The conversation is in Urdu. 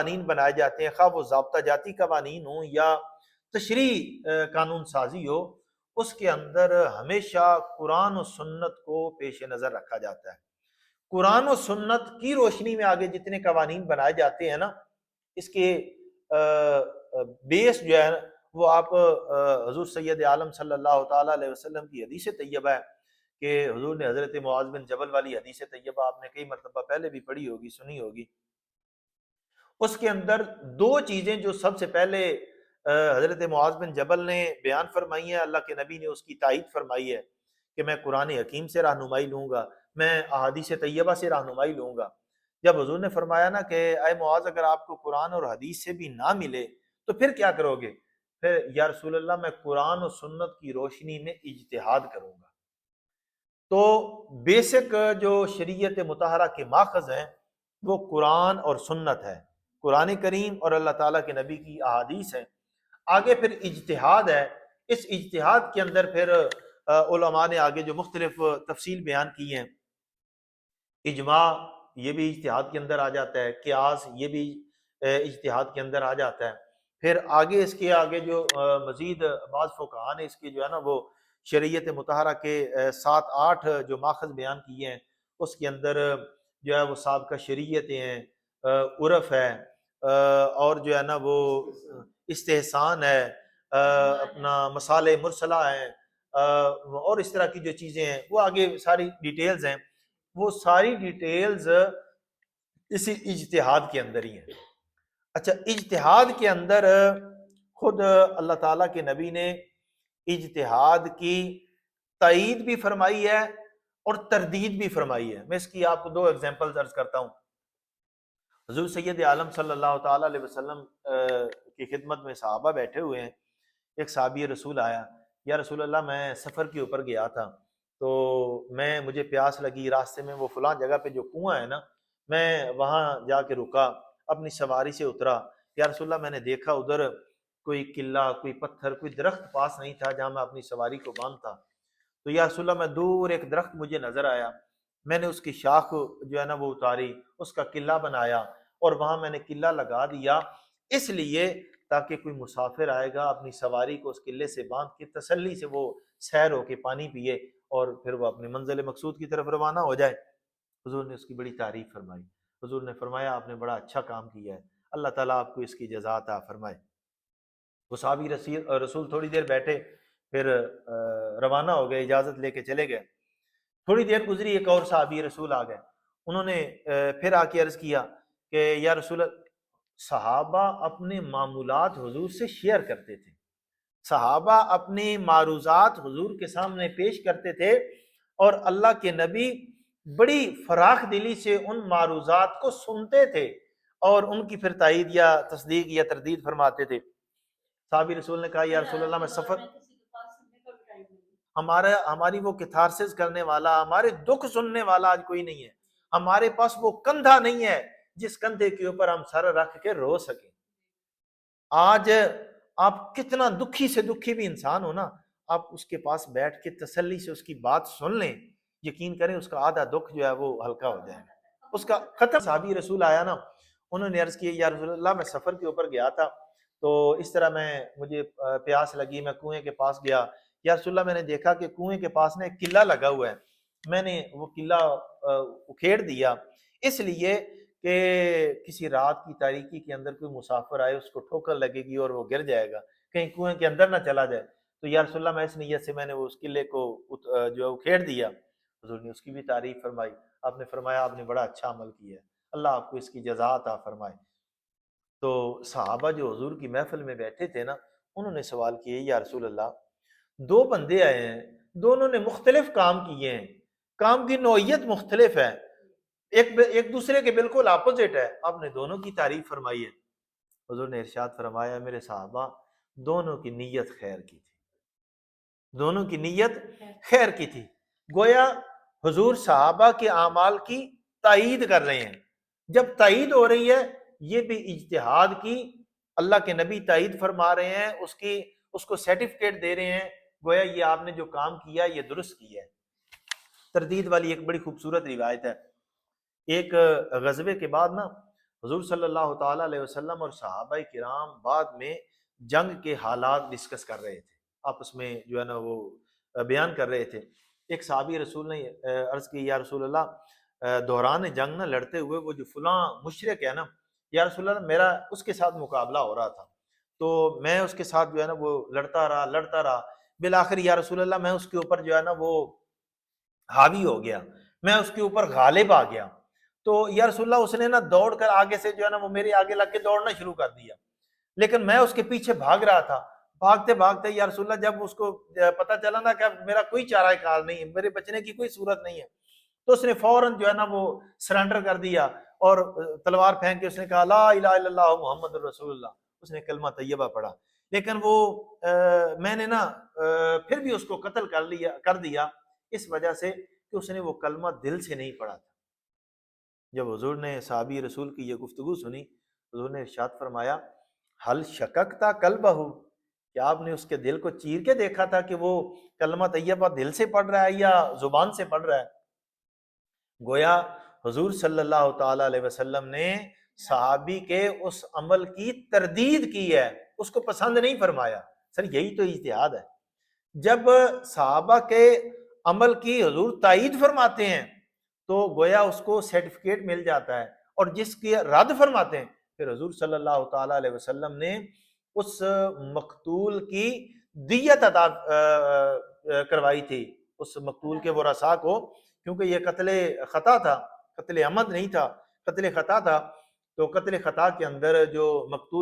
قوانین بنائے جاتے ہیں، خواہ وہ ضابطہ جاتی قوانین ہوں یا تشریعی قانون سازی ہو، اس کے اندر ہمیشہ قرآن و سنت کو پیش نظر رکھا جاتا ہے۔ قرآن و سنت کی روشنی میں آگے جتنے قوانین بنائے جاتے ہیں نا، اس کے بیس جو ہے وہ آپ حضور سید عالم صلی اللہ تعالیٰ علیہ وسلم کی حدیث طیبہ ہے کہ حضور نے حضرت معاذ بن جبل والی حدیث طیبہ آپ نے کئی مرتبہ پہلے بھی پڑھی ہوگی، سنی ہوگی۔ اس کے اندر دو چیزیں جو سب سے پہلے حضرت معاذ بن جبل نے بیان فرمائی ہے، اللہ کے نبی نے اس کی تائید فرمائی ہے کہ میں قرآن حکیم سے رہنمائی لوں گا، میں احادیث طیبہ سے رہنمائی لوں گا۔ جب حضور نے فرمایا نا کہ اے معاذ اگر آپ کو قرآن اور حدیث سے بھی نہ ملے تو پھر کیا کرو گے؟ پھر یا رسول اللہ میں قرآن و سنت کی روشنی میں اجتہاد کروں گا۔ تو بیسک جو شریعت مطہرہ کے ماخذ ہیں وہ قرآن اور سنت ہے، قرآن کریم اور اللہ تعالیٰ کے نبی کی احادیث ہیں۔ آگے پھر اجتہاد ہے، اس اجتہاد کے اندر پھر علماء نے آگے جو مختلف تفصیل بیان کی ہیں، اجماع یہ بھی اجتہاد کے اندر آ جاتا ہے، قیاس یہ بھی اجتہاد کے اندر آ جاتا ہے۔ پھر آگے اس کے آگے جو مزید بعض فقہاء نے اس کے جو ہے نا وہ شریعت مطہرہ کے 7-8 جو ماخذ بیان کیے ہیں، اس کے اندر جو ہے وہ سابقہ شریعتیں ہیں، عرف ہے، اور جو ہے نا وہ استحسان ہے، اپنا مصالح مرسلہ ہیں، اور اس طرح کی جو چیزیں ہیں وہ آگے ساری ڈیٹیلز ہیں، وہ ساری ڈیٹیلز اسی اجتہاد کے اندر ہی ہیں۔ اچھا، اجتہاد کے اندر خود اللہ تعالیٰ کے نبی نے اجتہاد کی تائید بھی فرمائی ہے اور تردید بھی فرمائی ہے۔ میں اس کی آپ کو 2 ایگزامپلز عرض کرتا ہوں۔ حضور سید عالم صلی اللہ تعالیٰ علیہ وسلم کی خدمت میں صحابہ بیٹھے ہوئے ہیں، ایک صحابی رسول آیا، یا رسول اللہ میں سفر کے اوپر گیا تھا تو مجھے پیاس لگی، راستے میں وہ فلاں جگہ پہ جو کنواں ہے نا، میں وہاں جا کے رکا، اپنی سواری سے اترا، یا رسول اللہ میں نے دیکھا ادھر کوئی قلعہ، کوئی پتھر، کوئی درخت پاس نہیں تھا جہاں میں اپنی سواری کو باندھتا، تو یا رسول اللہ میں دور ایک درخت مجھے نظر آیا، میں نے اس کی شاخ جو ہے نا وہ اتاری، اس کا قلعہ بنایا اور وہاں میں نے قلعہ لگا دیا، اس لیے تاکہ کوئی مسافر آئے گا اپنی سواری کو اس قلعے سے باندھ کے تسلی سے وہ سیر ہو کے پانی پیے اور پھر وہ اپنی منزل مقصود کی طرف روانہ ہو جائے۔ حضور نے اس کی بڑی تعریف فرمائی، حضور نے فرمایا آپ نے بڑا اچھا کام کیا ہے، اللہ تعالیٰ آپ کو اس کی جزا عطا فرمائے۔ وہ صحابی رسول تھوڑی دیر بیٹھے، پھر روانہ ہو گئے، اجازت لے کے چلے گئے۔ تھوڑی دیر گزری، ایک اور صحابی رسول آ گئے، انہوں نے پھر آ کے عرض کیا کہ یا رسول اللہ، صحابہ اپنے معمولات حضور سے شیئر کرتے تھے، صحابہ اپنی معروضات حضور کے سامنے پیش کرتے تھے اور اللہ کے نبی بڑی فراخ دلی سے ان معروضات کو سنتے تھے اور ان کی پھر تائید یا تصدیق یا تردید فرماتے تھے۔ صحابی رسول نے کہا یا رسول اللہ میں سفر، ہماری وہ کتھارسس کرنے والا، ہمارے دکھ سننے والا آج کوئی نہیں ہے، ہمارے پاس وہ کندھا نہیں ہے جس کندھے کے اوپر ہم سر رکھ کے رو سکیں۔ آج آپ کتنا دکھی سے دکھی بھی انسان ہو نا، آپ اس کے پاس بیٹھ کے تسلی سے اس کی بات سن لیں، یقین کریں اس کا آدھا دکھ جو ہے وہ ہلکا ہو جائے گا، اس کا ختم۔ صحابی رسول آیا نا، انہوں نے عرض کی یا رسول اللہ میں سفر کے اوپر گیا تھا تو اس طرح مجھے پیاس لگی، میں کنویں کے پاس گیا، یا رسول اللہ میں نے دیکھا کہ کنویں کے پاس نے ایک قلعہ لگا ہوا ہے، میں نے وہ قلعہ اکھیڑ دیا اس لیے کہ کسی رات کی تاریکی کے اندر کوئی مسافر آئے، اس کو ٹھوکر لگے گی اور وہ گر جائے گا، کہیں کنویں کے اندر نہ چلا جائے، تو یا رسول اللہ میں اس نیت سے میں نے اس قلعے کو جو اکھیڑ دیا۔ حضور نے اس کی بھی تعریف فرمائی، آپ نے فرمایا آپ نے بڑا اچھا عمل کیا ہے، اللہ آپ کو اس کی جزا عطا فرمائے۔ تو صحابہ جو حضور کی محفل میں بیٹھے تھے نا، انہوں نے سوال کیے یا رسول اللہ 2 بندے آئے ہیں، دونوں نے مختلف کام کیے ہیں، کام کی نوعیت مختلف ہے، ایک دوسرے کے بالکل اپوزٹ ہے، آپ نے دونوں کی تعریف فرمائی ہے۔ حضور نے ارشاد فرمایا میرے صحابہ دونوں کی نیت خیر کی تھی، دونوں کی نیت خیر کی تھی، گویا حضور صحابہ کے اعمال کی تائید کر رہے ہیں۔ جب تائید ہو رہی ہے یہ بھی اجتہاد کی، اللہ کے نبی تائید فرما رہے ہیں، اس کو سرٹیفکیٹ دے رہے ہیں، گویا یہ آپ نے جو کام کیا یہ درست کیا ہے۔ تردید والی ایک بڑی خوبصورت روایت ہے، ایک غزوے کے بعد نا حضور صلی اللہ تعالیٰ علیہ وسلم اور صحابہ کرام بعد میں جنگ کے حالات ڈسکس کر رہے تھے، آپس میں جو ہے نا وہ بیان کر رہے تھے۔ ایک صحابی رسول نے عرض کی یا رسول اللہ دوران جنگ نہ لڑتے ہوئے وہ جو فلاں مشرک ہے نا، یا رسول اللہ میرا اس کے ساتھ مقابلہ ہو رہا تھا، تو میں اس کے ساتھ جو ہے نا وہ لڑتا رہا بالآخر یا رسول اللہ میں اس کے اوپر جو ہے نا وہ حاوی ہو گیا، میں اس کے اوپر غالب آ گیا، تو یا رسول اللہ اس نے نا دوڑ کر آگے سے جو ہے نا وہ میرے آگے لگ کے دوڑنا شروع کر دیا، لیکن میں اس کے پیچھے بھاگ رہا تھا، بھاگتے بھاگتے یا رسول اللہ جب اس کو پتہ چلا نا کہ میرا کوئی چارہ کار نہیں ہے، میرے بچنے کی کوئی صورت نہیں ہے، تو اس نے فوراً جو ہے نا وہ سرنڈر کر دیا اور تلوار پھینک کے اس نے کہا لا الہ الا اللہ محمد رسول اللہ، اس نے کلمہ طیبہ پڑھا، لیکن وہ میں نے نا پھر بھی اس کو قتل کر دیا اس وجہ سے کہ اس نے وہ کلمہ دل سے نہیں پڑھا تھا۔ جب حضور نے صحابی رسول کی یہ گفتگو سنی، حضور نے ارشاد فرمایا حل شککتا قلبہ، کیا آپ نے اس کے دل کو چیر کے دیکھا تھا کہ وہ کلمہ طیبہ دل سے پڑھ رہا ہے یا زبان سے پڑھ رہا ہے؟ گویا حضور صلی اللہ تعالی علیہ وسلم نے صحابی کے اس عمل کی تردید کی ہے، اس کو پسند نہیں فرمایا۔ سر یہی تو اجتہاد ہے، جب صحابہ کے عمل کی حضور تائید فرماتے ہیں تو گویا اس کو سرٹیفکیٹ مل جاتا ہے، اور جس کی رد فرماتے ہیں پھر حضور صلی اللہ تعالی علیہ وسلم نے اس مقتول کی دیت عطا کروائی تھی، اس مقتول کے ورثاء کو، کیونکہ یہ قتل خطا تھا، قتل عمد نہیں تھا، قتل خطا تھا، تو قتل خطا کے اندر جو مقتول